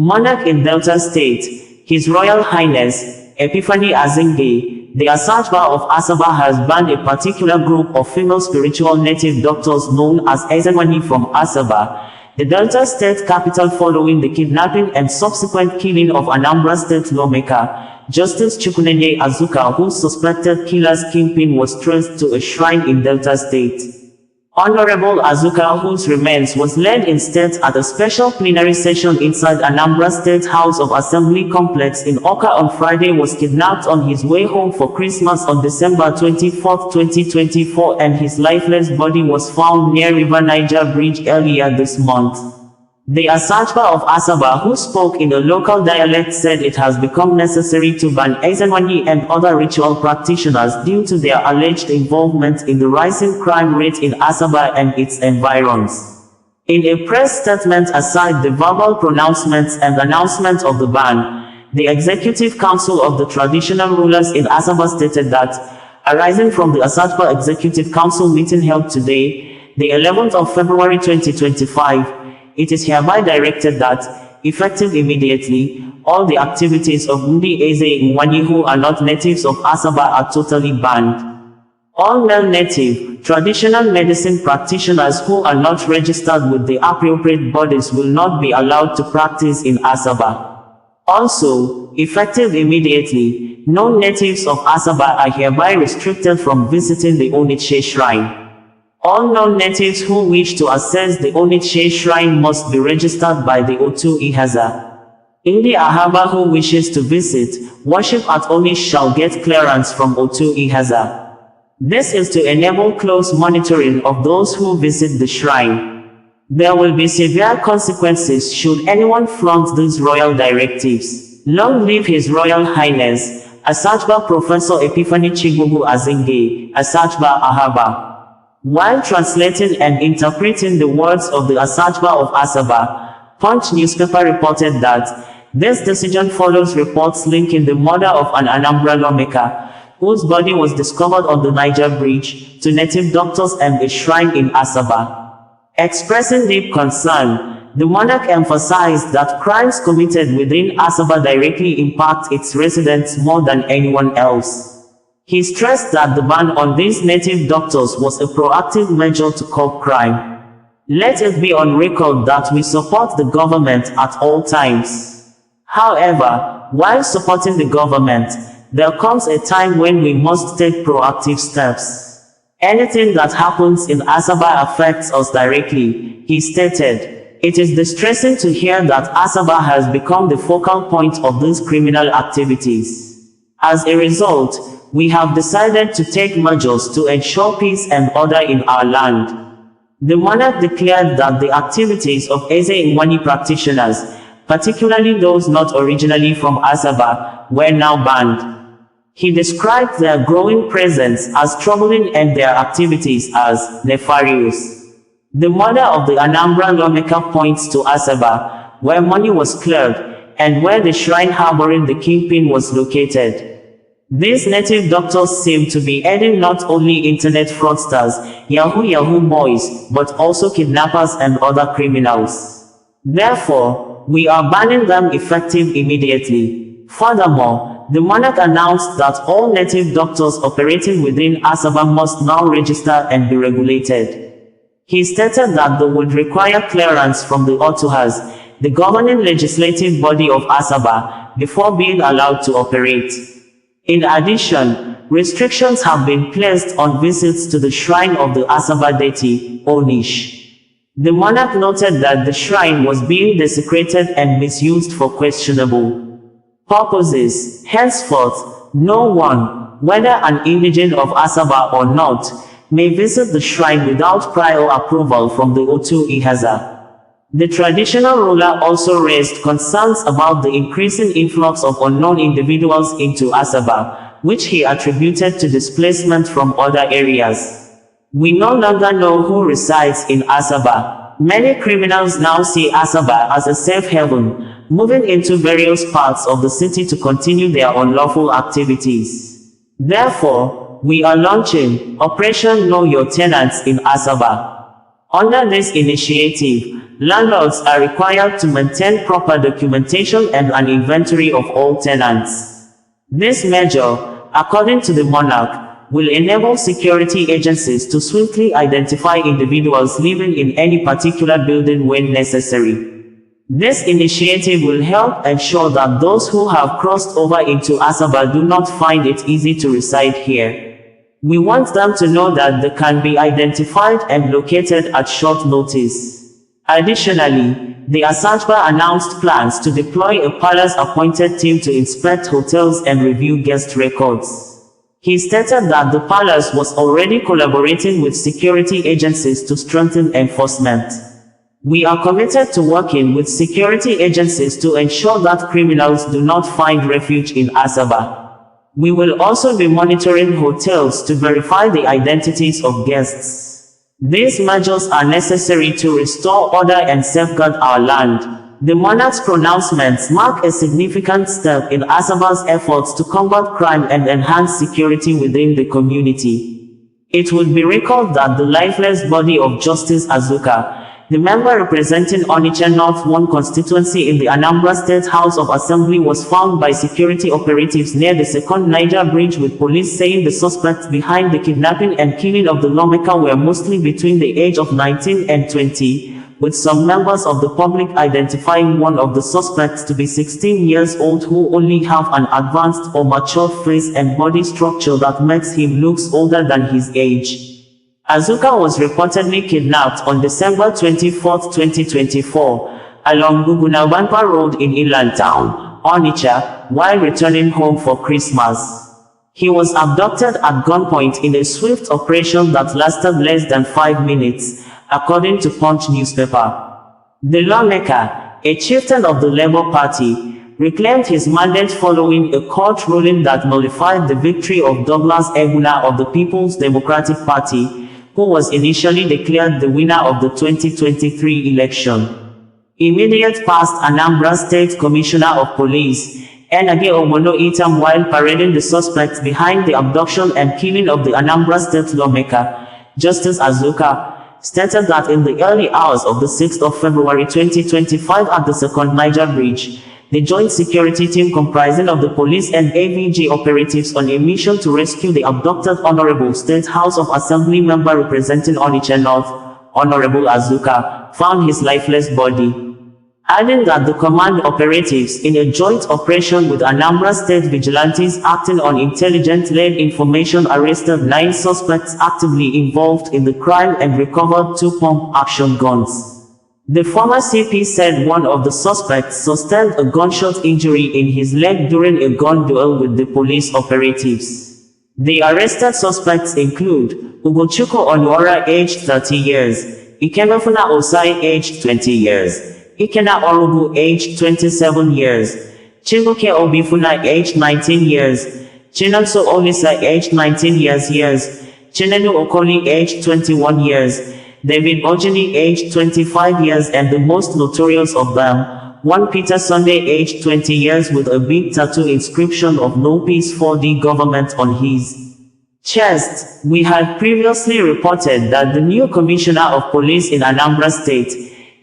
Monarch in Delta State, His Royal Highness, Epiphany Azinge, the Asagba of Asaba has banned a particular group of female spiritual native doctors known as Ezenwanyi from Asaba, the Delta State capital, following the kidnapping and subsequent killing of Anambra State lawmaker, Justice Chukwunenye Azuka, whose suspected killer's kingpin was traced to a shrine in Delta State. Honorable Azuka, whose remains was laid in state at a special plenary session inside Anambra State House of Assembly complex in Awka on Friday, was kidnapped on his way home for Christmas on December 24, 2024, and his lifeless body was found near River Niger Bridge earlier this month. The Asagba of Asaba, who spoke in a local dialect, said it has become necessary to ban Ezenwanyi and other ritual practitioners due to their alleged involvement in the rising crime rate in Asaba and its environs. In a press statement, aside the verbal pronouncements and announcement of the ban, the Executive Council of the Traditional Rulers in Asaba stated that, arising from the Asagba Executive Council meeting held today, the 11th of February 2025, it is hereby directed that, effective immediately, all the activities of Ndi Ezenwanyi who are not natives of Asaba are totally banned. All male native, traditional medicine practitioners who are not registered with the appropriate bodies will not be allowed to practice in Asaba. Also, effective immediately, non-natives of Asaba are hereby restricted from visiting the Onitshe Shrine. All non-natives who wish to access the Onitshe Shrine must be registered by the Otu Ihaza. Indi Ahaba who wishes to visit, worship at Onish shall get clearance from Otu Ihaza. This is to enable close monitoring of those who visit the shrine. There will be severe consequences should anyone flaunt these royal directives. Long live His Royal Highness, Asagba Professor Epiphany Azinge, Asagba Ahaba. While translating and interpreting the words of the Asagba of Asaba, Punch newspaper reported that this decision follows reports linking the murder of an Anambra Lawmaker, whose body was discovered on the Niger Bridge, to native doctors and a shrine in Asaba. Expressing deep concern, the monarch emphasized that crimes committed within Asaba directly impact its residents more than anyone else. He stressed that the ban on these native doctors was a proactive measure to curb crime. Let it be on record that we support the government at all times. However, while supporting the government, there comes a time when we must take proactive steps. Anything that happens in Asaba affects us directly, he stated. It is distressing to hear that Asaba has become the focal point of these criminal activities. As a result, we have decided to take measures to ensure peace and order in our land. The monarch declared that the activities of Ezenwanyi practitioners, particularly those not originally from Asaba, were now banned. He described their growing presence as troubling and their activities as nefarious. The murder of the Anambra Lawmaker points to Asaba, where money was cleared, and where the shrine harboring the kingpin was located. These native doctors seem to be aiding not only internet fraudsters, Yahoo boys, but also kidnappers and other criminals. Therefore, we are banning them effective immediately. Furthermore, the monarch announced that all native doctors operating within Asaba must now register and be regulated. He stated that they would require clearance from the Otuhas, the governing legislative body of Asaba, before being allowed to operate. In addition, restrictions have been placed on visits to the shrine of the Asaba deity, Onish. The monarch noted that the shrine was being desecrated and misused for questionable purposes. Henceforth, no one, whether an indigene of Asaba or not, may visit the shrine without prior approval from the Otu Ihaza. The traditional ruler also raised concerns about the increasing influx of unknown individuals into Asaba, which he attributed to displacement from other areas. We no longer know who resides in Asaba. Many criminals now see Asaba as a safe haven, moving into various parts of the city to continue their unlawful activities. Therefore, we are launching Operation Know Your Tenants in Asaba. Under this initiative, landlords are required to maintain proper documentation and an inventory of all tenants. This measure, according to the Monarch, will enable security agencies to swiftly identify individuals living in any particular building when necessary. This initiative will help ensure that those who have crossed over into Asaba do not find it easy to reside here. We want them to know that they can be identified and located at short notice. Additionally, the Asagba announced plans to deploy a palace-appointed team to inspect hotels and review guest records. He stated that the palace was already collaborating with security agencies to strengthen enforcement. We are committed to working with security agencies to ensure that criminals do not find refuge in Asaba. We will also be monitoring hotels to verify the identities of guests. These measures are necessary to restore order and safeguard our land. The monarch's pronouncements mark a significant step in Asaba's efforts to combat crime and enhance security within the community. It would be recalled that the lifeless body of Justice Azuka, the member representing Onitsha North 1 constituency in the Anambra State House of Assembly, was found by security operatives near the second Niger Bridge, with police saying the suspects behind the kidnapping and killing of the lawmaker were mostly between the age of 19 and 20, with some members of the public identifying one of the suspects to be 16 years old, who only have an advanced or matured face and body structure that makes him look older than his age. Azuka was reportedly kidnapped on December 24, 2024, along Gugunabampa Road in Inland Town, Onitsha, while returning home for Christmas. He was abducted at gunpoint in a swift operation that lasted less than 5 minutes, according to Punch newspaper. The lawmaker, a chieftain of the Labour Party, reclaimed his mandate following a court ruling that nullified the victory of Douglas Eguna of the People's Democratic Party, who was initially declared the winner of the 2023 election. Immediate past Anambra State Commissioner of Police, Enage Omono Itam, while parading the suspects behind the abduction and killing of the Anambra State lawmaker, Justice Azuka, stated that in the early hours of the 6th of February 2025 at the second Niger Bridge, the joint security team comprising of the police and AVG operatives on a mission to rescue the abducted Honorable State House of Assembly member representing Onitsha North, Honorable Azuka, found his lifeless body. Adding that the command operatives, in a joint operation with Anambra State vigilantes acting on intelligence-led information, arrested 9 suspects actively involved in the crime and recovered 2 pump-action guns. The former CP said one of the suspects sustained a gunshot injury in his leg during a gun duel with the police operatives. The arrested suspects include Ugochukwu Onwara, aged 30 years, Ikemefuna Osai, aged 20 years, Ikena Orugu, aged 27 years, Chibuke Obifuna, aged 19 years, Chinonso Olisa, aged 19 years, Chinenu Okoli, aged 21 years, David Ojini, aged 25 years, and the most notorious of them, one Peter Sunday, aged 20 years, with a big tattoo inscription of "No Peace 4D Government" on his chest. We had previously reported that the new Commissioner of Police in Anambra State,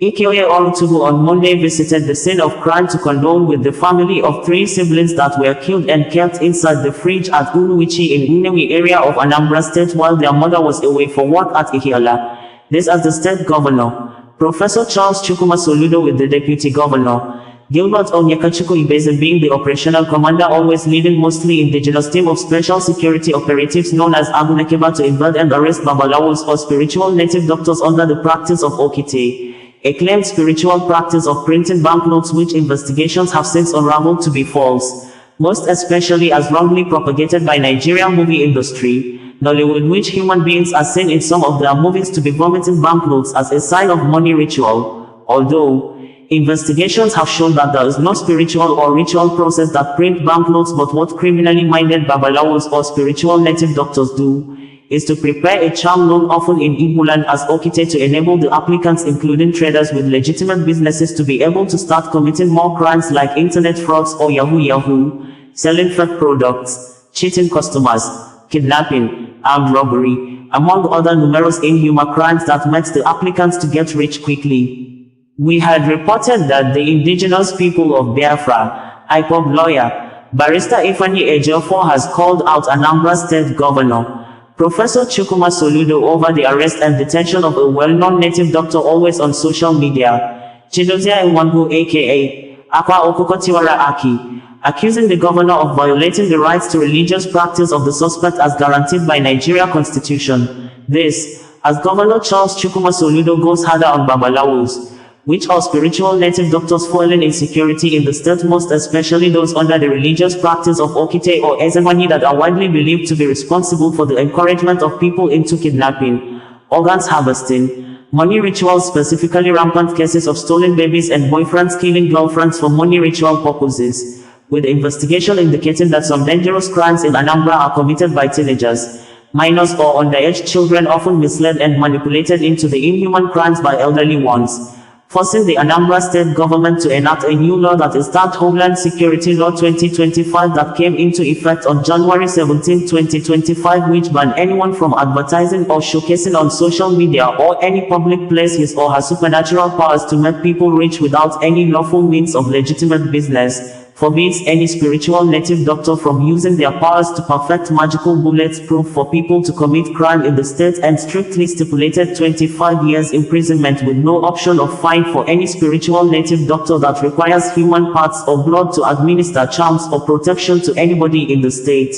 Ikeoye Olutugu, on Monday visited the scene of crime to condole with the family of 3 siblings that were killed and kept inside the fridge at Uruwichi in Nnewi area of Anambra State while their mother was away for work at Ihiala. This as the state governor, Professor Charles Chukwuma Soludo, with the deputy governor, Gilbert Onyekachukwu Ibeze, being the operational commander, always leading mostly indigenous team of special security operatives known as Agunekeba to invade and arrest Babalawos, or spiritual native doctors, under the practice of Okite, a claimed spiritual practice of printing banknotes, which investigations have since unraveled to be false, most especially as wrongly propagated by Nigerian movie industry, Nollywood, which human beings are seen in some of their movies to be vomiting banknotes as a sign of money ritual, although investigations have shown that there is no spiritual or ritual process that print banknotes, but what criminally minded babalawos or spiritual native doctors do is to prepare a charm known often in Igbo land as Okite to enable the applicants, including traders with legitimate businesses, to be able to start committing more crimes like internet frauds or Yahoo, selling fake products, cheating customers, kidnapping, armed robbery, among other numerous inhuman crimes that makes the applicants to get rich quickly. We had reported that the indigenous people of Biafra, IPOB lawyer, Barrister Epiphany Azinge has called out Anambra State Governor, Professor Chukwunenye Azuka over the arrest and detention of a well-known native doctor always on social media, Ezenwanyi aka Akwa Okukotiwara Aki, accusing the governor of violating the rights to religious practice of the suspect as guaranteed by Nigeria Constitution. This, as Governor Charles Chukwunenye Azuka goes harder on Babalawos, which are spiritual native doctors fueling insecurity in the state, most especially those under the religious practice of Okite or Ezenwanyi that are widely believed to be responsible for the encouragement of people into kidnapping, organs harvesting, money rituals, specifically rampant cases of stolen babies and boyfriends killing girlfriends for money ritual purposes, with the investigation indicating that some dangerous crimes in Anambra are committed by teenagers, minors or underage children, often misled and manipulated into the inhuman crimes by elderly ones, forcing the Anambra State government to enact a new law that is dubbed Homeland Security Law 2025 that came into effect on January 17, 2025, which banned anyone from advertising or showcasing on social media or any public place his or her supernatural powers to make people rich without any lawful means of legitimate business, forbids any spiritual native doctor from using their powers to perfect magical bulletproof for people to commit crime in the state, and strictly stipulated 25 years imprisonment with no option of fine for any spiritual native doctor that requires human parts or blood to administer charms or protection to anybody in the state.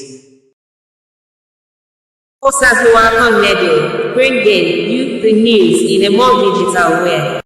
Asagba of Asaba, bringing you the news in a more digital way.